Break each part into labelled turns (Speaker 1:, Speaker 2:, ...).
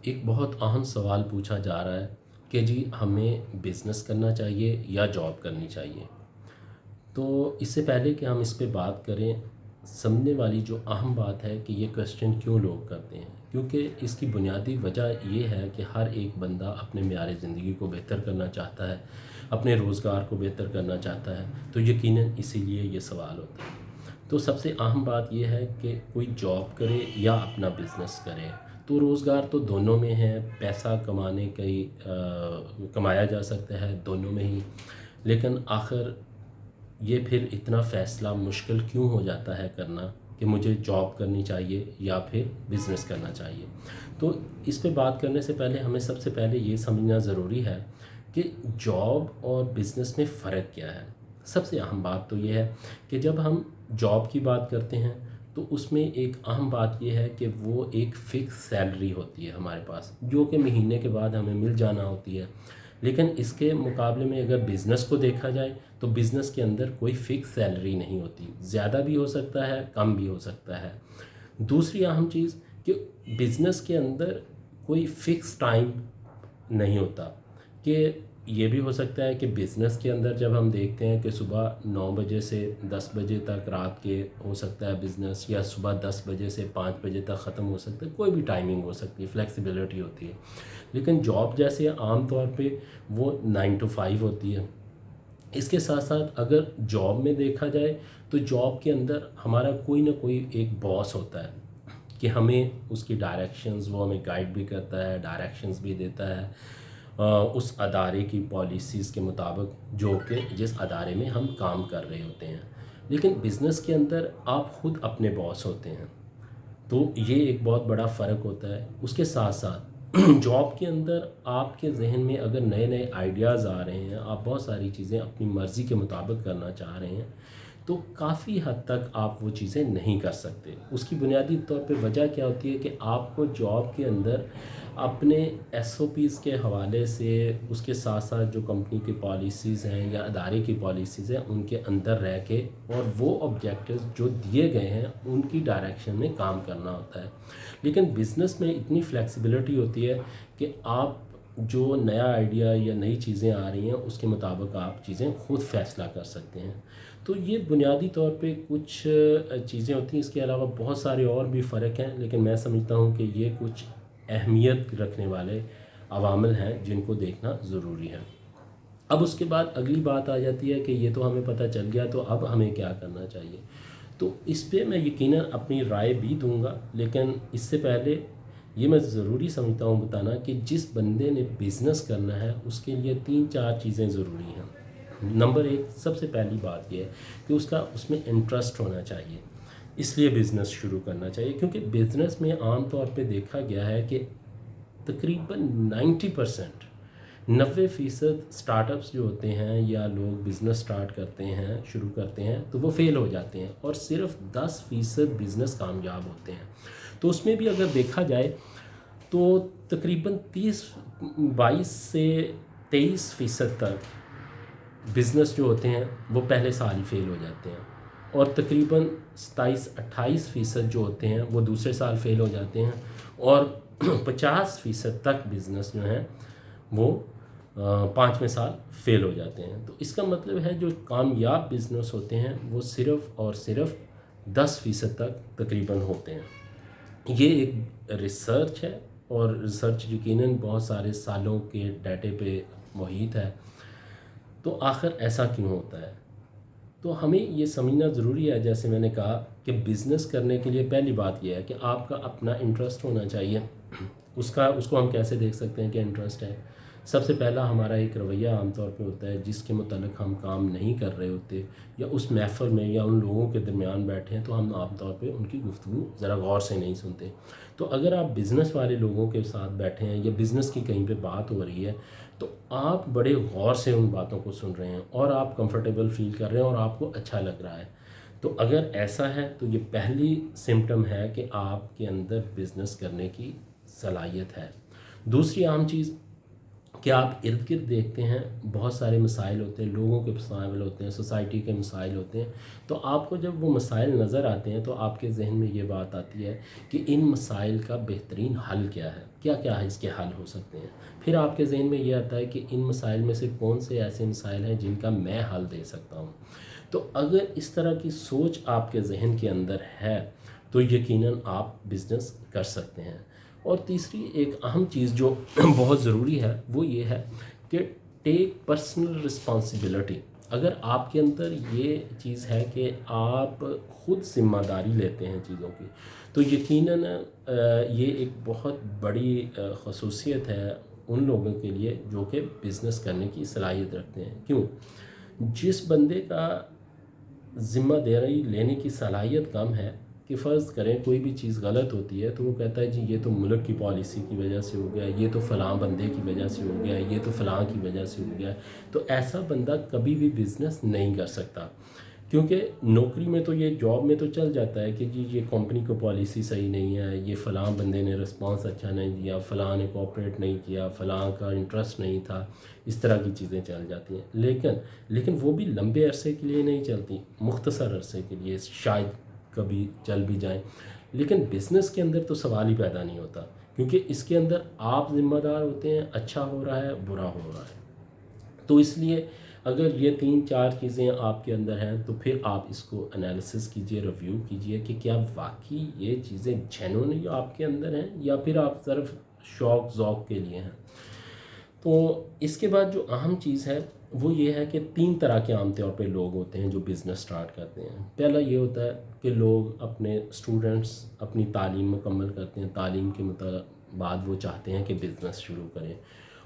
Speaker 1: ایک بہت اہم سوال پوچھا جا رہا ہے کہ جی ہمیں بزنس کرنا چاہیے یا جاب کرنی چاہیے۔ تو اس سے پہلے کہ ہم اس پہ بات کریں، سمجھنے والی جو اہم بات ہے کہ یہ کویسچن کیوں لوگ کرتے ہیں، کیونکہ اس کی بنیادی وجہ یہ ہے کہ ہر ایک بندہ اپنے معیار زندگی کو بہتر کرنا چاہتا ہے، اپنے روزگار کو بہتر کرنا چاہتا ہے، تو یقیناً اسی لیے یہ سوال ہوتا ہے۔ تو سب سے اہم بات یہ ہے کہ کوئی جاب کرے یا اپنا بزنس کرے، تو روزگار تو دونوں میں ہے، پیسہ کمانے کی کمایا جا سکتا ہے دونوں میں ہی، لیکن آخر یہ پھر اتنا فیصلہ مشکل کیوں ہو جاتا ہے کرنا کہ مجھے جاب کرنی چاہیے یا پھر بزنس کرنا چاہیے۔ تو اس پہ بات کرنے سے پہلے ہمیں سب سے پہلے یہ سمجھنا ضروری ہے کہ جاب اور بزنس میں فرق کیا ہے۔ سب سے اہم بات تو یہ ہے کہ جب ہم جاب کی بات کرتے ہیں تو اس میں ایک اہم بات یہ ہے کہ وہ ایک فکس سیلری ہوتی ہے ہمارے پاس، جو کہ مہینے کے بعد ہمیں مل جانا ہوتی ہے۔ لیکن اس کے مقابلے میں اگر بزنس کو دیکھا جائے تو بزنس کے اندر کوئی فکس سیلری نہیں ہوتی، زیادہ بھی ہو سکتا ہے، کم بھی ہو سکتا ہے۔ دوسری اہم چیز کہ بزنس کے اندر کوئی فکس ٹائم نہیں ہوتا، کہ یہ بھی ہو سکتا ہے کہ بزنس کے اندر جب ہم دیکھتے ہیں کہ صبح 9 بجے سے 10 بجے تک رات کے ہو سکتا ہے بزنس، یا صبح 10 بجے سے 5 بجے تک ختم ہو سکتا ہے، کوئی بھی ٹائمنگ ہو سکتی ہے، فلیکسیبلٹی ہوتی ہے۔ لیکن جاب جیسے عام طور پہ وہ 9 to 5 ہوتی ہے۔ اس کے ساتھ ساتھ اگر جاب میں دیکھا جائے تو جاب کے اندر ہمارا کوئی نہ کوئی ایک باس ہوتا ہے کہ ہمیں اس کی ڈائریکشنز، وہ ہمیں گائیڈ بھی کرتا ہے، ڈائریکشنز بھی دیتا ہے اس ادارے کی پالیسیز کے مطابق جو کہ جس ادارے میں ہم کام کر رہے ہوتے ہیں۔ لیکن بزنس کے اندر آپ خود اپنے باس ہوتے ہیں، تو یہ ایک بہت بڑا فرق ہوتا ہے۔ اس کے ساتھ ساتھ جاب کے اندر آپ کے ذہن میں اگر نئے نئے آئیڈیاز آ رہے ہیں، آپ بہت ساری چیزیں اپنی مرضی کے مطابق کرنا چاہ رہے ہیں، تو کافی حد تک آپ وہ چیزیں نہیں کر سکتے۔ اس کی بنیادی طور پہ وجہ کیا ہوتی ہے کہ آپ کو جاب کے اندر اپنے ایس او پیز کے حوالے سے، اس کے ساتھ ساتھ جو کمپنی کی پالیسیز ہیں یا ادارے کی پالیسیز ہیں ان کے اندر رہ کے اور وہ آبجیکٹیوز جو دیے گئے ہیں ان کی ڈائریکشن میں کام کرنا ہوتا ہے۔ لیکن بزنس میں اتنی فلیکسیبلٹی ہوتی ہے کہ آپ جو نیا آئیڈیا یا نئی چیزیں آ رہی ہیں اس کے مطابق آپ چیزیں خود فیصلہ کر سکتے ہیں۔ تو یہ بنیادی طور پہ کچھ چیزیں ہوتی ہیں، اس کے علاوہ بہت سارے اور بھی فرق ہیں، لیکن میں سمجھتا ہوں کہ یہ کچھ اہمیت رکھنے والے عوامل ہیں جن کو دیکھنا ضروری ہے۔ اب اس کے بعد اگلی بات آ جاتی ہے کہ یہ تو ہمیں پتہ چل گیا، تو اب ہمیں کیا کرنا چاہیے۔ تو اس پہ میں یقیناً اپنی رائے بھی دوں گا، لیکن اس سے پہلے یہ میں ضروری سمجھتا ہوں بتانا کہ جس بندے نے بزنس کرنا ہے اس کے لیے 3-4 چیزیں ضروری ہیں۔ نمبر 1، سب سے پہلی بات یہ ہے کہ اس میں انٹرسٹ ہونا چاہیے، اس لیے بزنس شروع کرنا چاہیے، کیونکہ بزنس میں عام طور پہ دیکھا گیا ہے کہ تقریباً 90% سٹارٹ اپس جو ہوتے ہیں یا لوگ بزنس سٹارٹ کرتے ہیں، شروع کرتے ہیں، تو وہ فیل ہو جاتے ہیں اور صرف 10% بزنس کامیاب ہوتے ہیں۔ تو اس میں بھی اگر دیکھا جائے تو تقریباً 22 سے 23% تک بزنس جو ہوتے ہیں وہ پہلے سال ہی فیل ہو جاتے ہیں، اور تقریباً 27-28% جو ہوتے ہیں وہ دوسرے سال فیل ہو جاتے ہیں، اور 50% تک بزنس جو ہیں وہ 5ویں سال فیل ہو جاتے ہیں۔ تو اس کا مطلب ہے جو کامیاب بزنس ہوتے ہیں وہ صرف اور صرف 10% تک تقریباً ہوتے ہیں۔ یہ ایک ریسرچ ہے، اور ریسرچ یقیناً بہت سارے سالوں کے ڈیٹے پہ محیط ہے۔ تو آخر ایسا کیوں ہوتا ہے؟ تو ہمیں یہ سمجھنا ضروری ہے، جیسے میں نے کہا کہ بزنس کرنے کے لیے پہلی بات یہ ہے کہ آپ کا اپنا انٹرسٹ ہونا چاہیے۔ اس کو ہم کیسے دیکھ سکتے ہیں کہ انٹرسٹ ہے؟ سب سے پہلا ہمارا ایک رویہ عام طور پہ ہوتا ہے جس کے متعلق ہم کام نہیں کر رہے ہوتے، یا اس محفل میں یا ان لوگوں کے درمیان بیٹھے ہیں تو ہم عام طور پہ ان کی گفتگو ذرا غور سے نہیں سنتے۔ تو اگر آپ بزنس والے لوگوں کے ساتھ بیٹھے ہیں یا بزنس کی کہیں پہ بات ہو رہی ہے تو آپ بڑے غور سے ان باتوں کو سن رہے ہیں اور آپ کمفرٹیبل فیل کر رہے ہیں اور آپ کو اچھا لگ رہا ہے۔ تو اگر ایسا ہے تو یہ پہلی سمٹم ہے کہ آپ کے اندر بزنس کرنے کی صلاحیت ہے۔ دوسری عام چیز کہ آپ ارد گرد دیکھتے ہیں بہت سارے مسائل ہوتے ہیں، لوگوں کے مسائل ہوتے ہیں، سوسائٹی کے مسائل ہوتے ہیں، تو آپ کو جب وہ مسائل نظر آتے ہیں تو آپ کے ذہن میں یہ بات آتی ہے کہ ان مسائل کا بہترین حل کیا ہے، کیا کیا ہے اس کے حل ہو سکتے ہیں۔ پھر آپ کے ذہن میں یہ آتا ہے کہ ان مسائل میں سے کون سے ایسے مسائل ہیں جن کا میں حل دے سکتا ہوں۔ تو اگر اس طرح کی سوچ آپ کے ذہن کے اندر ہے تو یقیناً آپ بزنس کر سکتے ہیں۔ اور تیسری ایک اہم چیز جو بہت ضروری ہے وہ یہ ہے کہ ٹیک پرسنل رسپانسبلٹی۔ اگر آپ کے اندر یہ چیز ہے کہ آپ خود ذمہ داری لیتے ہیں چیزوں کی، تو یقیناً یہ ایک بہت بڑی خصوصیت ہے ان لوگوں کے لیے جو کہ بزنس کرنے کی صلاحیت رکھتے ہیں۔ کیوں؟ جس بندے کا ذمہ داری لینے کی صلاحیت کم ہے، کہ فرض کریں کوئی بھی چیز غلط ہوتی ہے تو وہ کہتا ہے جی یہ تو ملک کی پالیسی کی وجہ سے ہو گیا، یہ تو فلاں بندے کی وجہ سے ہو گیا، یہ تو فلاں کی وجہ سے ہو گیا، تو ایسا بندہ کبھی بھی بزنس نہیں کر سکتا۔ کیونکہ نوکری میں تو یہ جاب میں تو چل جاتا ہے کہ جی یہ کمپنی کو پالیسی صحیح نہیں ہے، یہ فلاں بندے نے رسپانس اچھا نہیں دیا، فلاں نے کوآپریٹ نہیں کیا، فلاں کا انٹرسٹ نہیں تھا، اس طرح کی چیزیں چل جاتی ہیں۔ لیکن وہ بھی لمبے عرصے کے لیے نہیں چلتی، مختصر عرصے کے لیے شاید کبھی چل بھی جائیں۔ لیکن بزنس کے اندر تو سوال ہی پیدا نہیں ہوتا، کیونکہ اس کے اندر آپ ذمہ دار ہوتے ہیں، اچھا ہو رہا ہے برا ہو رہا ہے۔ تو اس لیے اگر یہ 3-4 چیزیں آپ کے اندر ہیں تو پھر آپ اس کو انالیسس کیجئے، ریویو کیجئے کہ کیا واقعی یہ چیزیں جینوئنلی آپ کے اندر ہیں یا پھر آپ صرف شوق ذوق کے لیے ہیں۔ تو اس کے بعد جو اہم چیز ہے وہ یہ ہے کہ 3 طرح کے عام طور پہ لوگ ہوتے ہیں جو بزنس سٹارٹ کرتے ہیں۔ پہلا یہ ہوتا ہے کہ لوگ اپنے اسٹوڈنٹس اپنی تعلیم مکمل کرتے ہیں، تعلیم کے بعد وہ چاہتے ہیں کہ بزنس شروع کریں،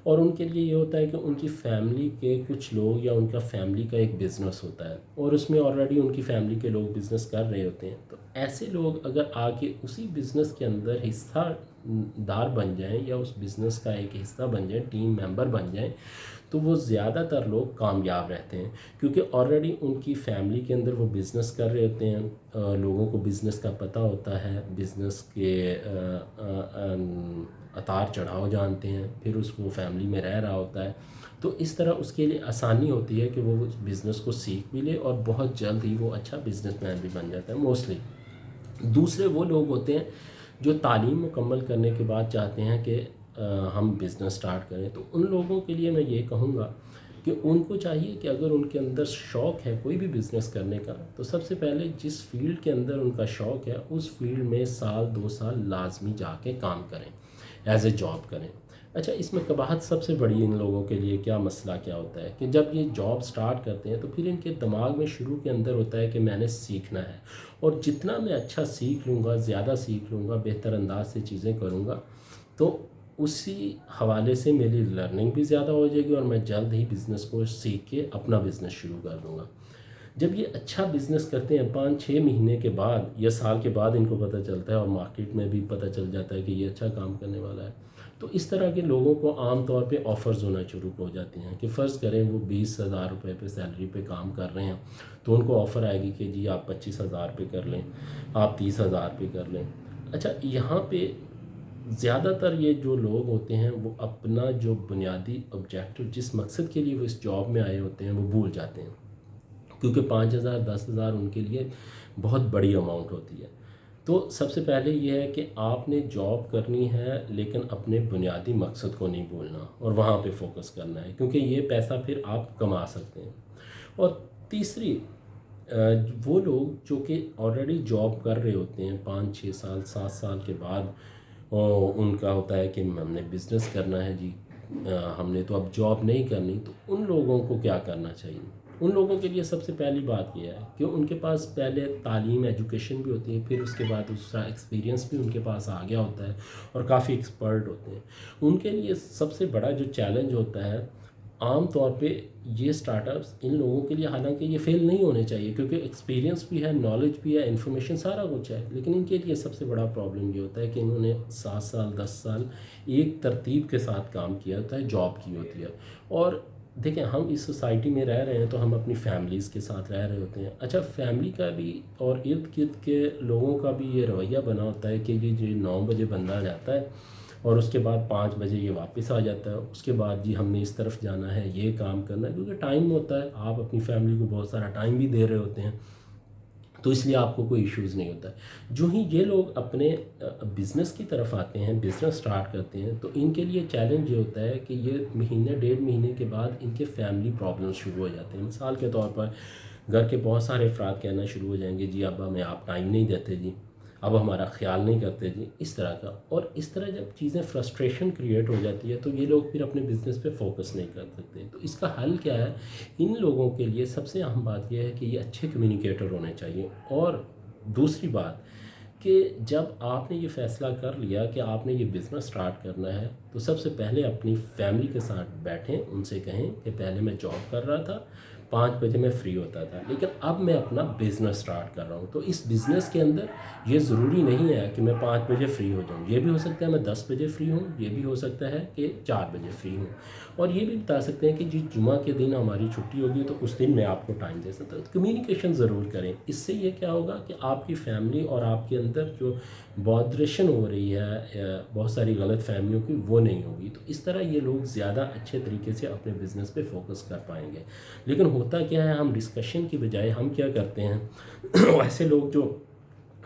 Speaker 1: اور ان کے لیے یہ ہوتا ہے کہ ان کی فیملی کے کچھ لوگ یا ان کا فیملی کا ایک بزنس ہوتا ہے اور اس میں آلریڈی ان کی فیملی کے لوگ بزنس کر رہے ہوتے ہیں۔ تو ایسے لوگ اگر آ کے اسی بزنس کے اندر حصہ دار بن جائیں یا اس بزنس کا ایک حصہ بن جائیں، ٹیم ممبر بن جائیں، تو وہ زیادہ تر لوگ کامیاب رہتے ہیں، کیونکہ آلریڈی ان کی فیملی کے اندر وہ بزنس کر رہے ہوتے ہیں، لوگوں کو بزنس کا پتہ ہوتا ہے، بزنس کے اتار چڑھاؤ جانتے ہیں، پھر اس کو فیملی میں رہ رہا ہوتا ہے، تو اس طرح اس کے لیے آسانی ہوتی ہے کہ وہ اس بزنس کو سیکھ بھی لے اور بہت جلد ہی وہ اچھا بزنس مین بھی بن جاتا ہے موسٹلی۔ دوسرے وہ لوگ ہوتے ہیں جو تعلیم مکمل کرنے کے بعد چاہتے ہیں کہ ہم بزنس سٹارٹ کریں، تو ان لوگوں کے لیے میں یہ کہوں گا کہ ان کو چاہیے کہ اگر ان کے اندر شوق ہے کوئی بھی بزنس کرنے کا، تو سب سے پہلے جس فیلڈ کے اندر ان کا شوق ہے اس فیلڈ میں 1-2 سال لازمی جا کے کام کریں، ایز اے جاب کریں۔ اچھا، اس میں قباحت سب سے بڑی ان لوگوں کے لیے کیا مسئلہ کیا ہوتا ہے کہ جب یہ جاب سٹارٹ کرتے ہیں تو پھر ان کے دماغ میں شروع کے اندر ہوتا ہے کہ میں نے سیکھنا ہے، اور جتنا میں اچھا سیکھ لوں گا، زیادہ سیکھ لوں گا، بہتر انداز سے چیزیں کروں گا، تو اسی حوالے سے میری لرننگ بھی زیادہ ہو جائے گی اور میں جلد ہی بزنس کو سیکھ کے اپنا بزنس شروع کر دوں گا۔ جب یہ اچھا بزنس کرتے ہیں 5-6 مہینے کے بعد یا سال کے بعد ان کو پتہ چلتا ہے اور مارکیٹ میں بھی پتہ چل جاتا ہے کہ یہ اچھا کام کرنے والا ہے، تو اس طرح کے لوگوں کو عام طور پہ آفرز ہونا شروع ہو جاتے ہیں کہ فرض کریں وہ 20,000 روپے پہ سیلری پہ کام کر رہے ہیں، تو ان کو آفر آئے گی کہ جی آپ 25,000 پہ کر لیں، آپ 30,000 پہ کر لیں۔ اچھا، یہاں پہ زیادہ تر یہ جو لوگ ہوتے ہیں وہ اپنا جو بنیادی آبجیکٹو جس مقصد کے لیے وہ اس جاب میں آئے ہوتے ہیں وہ بھول جاتے ہیں، کیونکہ 5,000 10,000 ان کے لیے بہت بڑی اماؤنٹ ہوتی ہے۔ تو سب سے پہلے یہ ہے کہ آپ نے جاب کرنی ہے لیکن اپنے بنیادی مقصد کو نہیں بھولنا اور وہاں پہ فوکس کرنا ہے، کیونکہ یہ پیسہ پھر آپ کما سکتے ہیں۔ اور تیسری، وہ لوگ جو کہ آلریڈی جاب کر رہے ہوتے ہیں 5-6 سال 7 سال کے بعد، ان کا ہوتا ہے کہ ہم نے بزنس کرنا ہے جی، ہم نے تو اب جاب نہیں کرنی، تو ان لوگوں کو کیا کرنا چاہیے؟ ان لوگوں کے لیے سب سے پہلی بات یہ ہے کہ ان کے پاس پہلے تعلیم ایجوکیشن بھی ہوتی ہے، پھر اس کے بعد دوسرا ایکسپیرینس بھی ان کے پاس آ گیا ہوتا ہے اور کافی ایکسپرٹ ہوتے ہیں۔ ان کے لیے سب سے بڑا جو چیلنج ہوتا ہے عام طور پہ یہ سٹارٹ اپس ان لوگوں کے لیے، حالانکہ یہ فیل نہیں ہونے چاہیے کیونکہ ایکسپیرینس بھی ہے، نالج بھی ہے، انفارمیشن سارا کچھ ہے، لیکن ان کے لیے سب سے بڑا پرابلم یہ ہوتا ہے کہ انہوں نے 7 سال 10 سال ایک ترتیب کے ساتھ کام کیا ہوتا ہے، جاب کی ہوتی ہے۔ اور دیکھیں، ہم اس سوسائٹی میں رہ رہے ہیں تو ہم اپنی فیملیز کے ساتھ رہ رہے ہوتے ہیں۔ اچھا، فیملی کا بھی اور ارد گرد کے لوگوں کا بھی یہ رویہ بنا ہوتا ہے کہ یہ 9 بجے بندہ جاتا ہے اور اس کے بعد 5 بجے یہ واپس آ جاتا ہے. اس کے بعد جی ہم نے اس طرف جانا ہے، یہ کام کرنا ہے، کیونکہ ٹائم ہوتا ہے، آپ اپنی فیملی کو بہت سارا ٹائم بھی دے رہے ہوتے ہیں، تو اس لیے آپ کو کوئی ایشوز نہیں ہوتا ہے. جو ہی یہ لوگ اپنے بزنس کی طرف آتے ہیں، بزنس سٹارٹ کرتے ہیں، تو ان کے لیے چیلنج یہ ہوتا ہے کہ یہ مہینے 1.5 مہینے کے بعد ان کے فیملی پرابلمس شروع ہو جاتے ہیں. مثال کے طور پر گھر کے بہت سارے افراد کہنا شروع ہو جائیں گے جی اب ہمیں آپ ٹائم نہیں دیتے جی، اب ہمارا خیال نہیں کرتے جی، اس طرح کا. اور اس طرح جب چیزیں فرسٹریشن کریٹ ہو جاتی ہے تو یہ لوگ پھر اپنے بزنس پہ فوکس نہیں کر سکتے. تو اس کا حل کیا ہے؟ ان لوگوں کے لیے سب سے اہم بات یہ ہے کہ یہ اچھے کمیونیکیٹر ہونے چاہیے. اور دوسری بات کہ جب آپ نے یہ فیصلہ کر لیا کہ آپ نے یہ بزنس سٹارٹ کرنا ہے، تو سب سے پہلے اپنی فیملی کے ساتھ بیٹھیں، ان سے کہیں کہ پہلے میں جاب کر رہا تھا، 5 بجے میں فری ہوتا تھا، لیکن اب میں اپنا بزنس سٹارٹ کر رہا ہوں. تو اس بزنس کے اندر یہ ضروری نہیں ہے کہ میں 5 بجے فری ہو جاؤں، یہ بھی ہو سکتا ہے میں 10 بجے فری ہوں، یہ بھی ہو سکتا ہے کہ 4 بجے فری ہوں. اور یہ بھی بتا سکتے ہیں کہ جی جمعہ کے دن ہماری چھٹی ہوگی تو اس دن میں آپ کو ٹائم دے سکتا ہوں. کمیونیکیشن ضرور کریں. اس سے یہ کیا ہوگا کہ آپ کی فیملی اور آپ کے اندر جو بودریشن ہو رہی ہے بہت ساری غلط فہمیوں کی، وہ نہیں ہوگی. تو اس طرح یہ لوگ زیادہ اچھے طریقے سے اپنے بزنس پہ فوکس کر پائیں گے. لیکن ہوتا کیا ہے، ہم ڈسکشن کی بجائے ہم کیا کرتے ہیں ایسے لوگ جو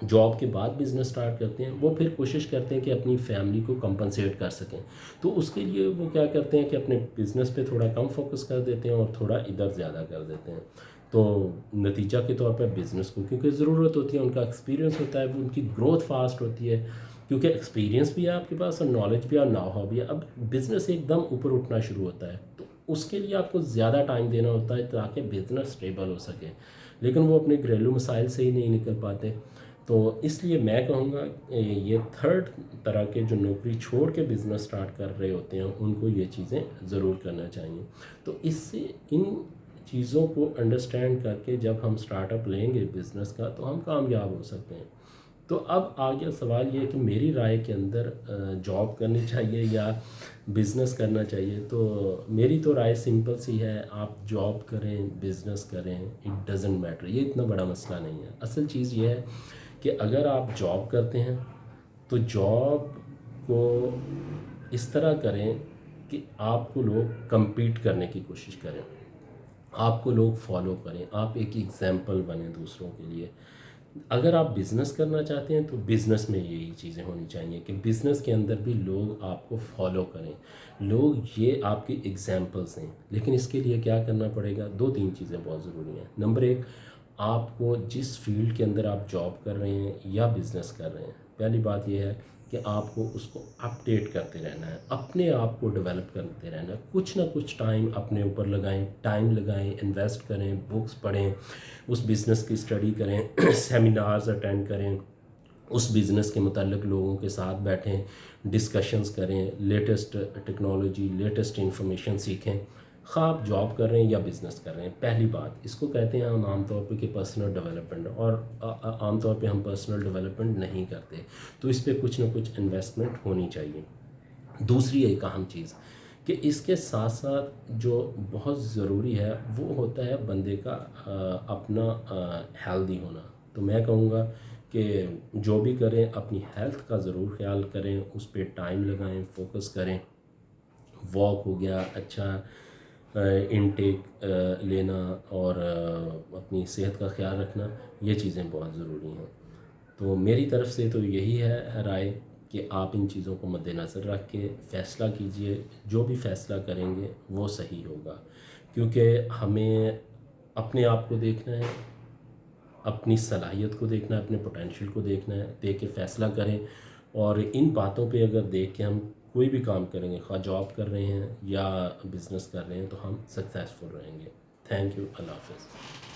Speaker 1: جاب کے بعد بزنس سٹارٹ کرتے ہیں، وہ پھر کوشش کرتے ہیں کہ اپنی فیملی کو کمپنسیٹ کر سکیں. تو اس کے لیے وہ کیا کرتے ہیں کہ اپنے بزنس پہ تھوڑا کم فوکس کر دیتے ہیں اور تھوڑا ادھر زیادہ کر دیتے ہیں. تو نتیجہ کے طور پر بزنس کو کیونکہ ضرورت ہوتی ہے، ان کا ایکسپیرینس ہوتا ہے، وہ ان کی گروتھ فاسٹ ہوتی ہے، کیونکہ ایکسپیرینس بھی ہے آپ کے پاس اور نالج بھی ہے اور نو ہاؤ بھی ہے. اب بزنس ایک دم اوپر اٹھنا شروع ہوتا ہے، تو اس کے لیے آپ کو زیادہ ٹائم دینا ہوتا ہے تاکہ بزنس اسٹیبل ہو سکے. لیکن وہ اپنے گھریلو مسائل سے ہی نہیں نکل پاتے. تو اس لیے میں کہوں گا یہ تھرڈ طرح کے جو نوکری چھوڑ کے بزنس سٹارٹ کر رہے ہوتے ہیں ان کو یہ چیزیں ضرور کرنا چاہیے. تو اس سے ان چیزوں کو انڈرسٹینڈ کر کے جب ہم سٹارٹ اپ لیں گے بزنس کا تو ہم کامیاب ہو سکتے ہیں. تو اب آگے سوال یہ ہے کہ میری رائے کے اندر جاب کرنی چاہیے یا بزنس کرنا چاہیے. تو میری تو رائے سمپل سی ہے، آپ جاب کریں بزنس کریں، اٹ ڈزنٹ میٹر، یہ اتنا بڑا مسئلہ نہیں ہے. اصل چیز یہ ہے کہ اگر آپ جاب کرتے ہیں تو جاب کو اس طرح کریں کہ آپ کو لوگ کمپیٹ کرنے کی کوشش کریں، آپ کو لوگ فالو کریں، آپ ایک ایگزامپل بنیں دوسروں کے لیے. اگر آپ بزنس کرنا چاہتے ہیں تو بزنس میں یہی چیزیں ہونی چاہیے کہ بزنس کے اندر بھی لوگ آپ کو فالو کریں، لوگ یہ آپ کی ایگزامپلس ہیں. لیکن اس کے لیے کیا کرنا پڑے گا؟ 2-3 چیزیں بہت ضروری ہیں. نمبر 1، آپ کو جس فیلڈ کے اندر آپ جاب کر رہے ہیں یا بزنس کر رہے ہیں، پہلی بات یہ ہے کہ آپ کو اس کو اپڈیٹ کرتے رہنا ہے، اپنے آپ کو ڈیولپ کرتے رہنا ہے. کچھ نہ کچھ ٹائم اپنے اوپر لگائیں، انویسٹ کریں، بکس پڑھیں، اس بزنس کی اسٹڈی کریں، سیمینارز اٹینڈ کریں، اس بزنس کے متعلق لوگوں کے ساتھ بیٹھیں، ڈسکشنز کریں، لیٹسٹ ٹیکنالوجی، لیٹسٹ انفارمیشن سیکھیں. خواہ آپ جاب کر رہے ہیں یا بزنس کر رہے ہیں. پہلی بات اس کو کہتے ہیں ہم عام طور پہ کہ پرسنل ڈیولپمنٹ، اور عام طور پہ ہم پرسنل ڈیولپمنٹ نہیں کرتے. تو اس پہ کچھ نہ کچھ انویسٹمنٹ ہونی چاہیے. دوسری ایک اہم چیز کہ اس کے ساتھ ساتھ جو بہت ضروری ہے وہ ہوتا ہے بندے کا اپنا ہیلدی ہونا. تو میں کہوں گا کہ جو بھی کریں اپنی ہیلتھ کا ضرور خیال کریں، اس پہ ٹائم لگائیں، فوکس کریں. واک ہو گیا، اچھا انٹیک لینا اور اپنی صحت کا خیال رکھنا، یہ چیزیں بہت ضروری ہیں. تو میری طرف سے تو یہی ہے رائے کہ آپ ان چیزوں کو مد نظر رکھ کے فیصلہ کیجئے. جو بھی فیصلہ کریں گے وہ صحیح ہوگا، کیونکہ ہمیں اپنے آپ کو دیکھنا ہے، اپنی صلاحیت کو دیکھنا ہے، اپنے پوٹینشیل کو دیکھنا ہے، دیکھ کے فیصلہ کریں. اور ان باتوں پہ اگر دیکھ کے ہم کوئی بھی کام کریں گے، خواہ جاب کر رہے ہیں یا بزنس کر رہے ہیں، تو ہم سکسیزفل رہیں گے. Thank you. اللہ حافظ.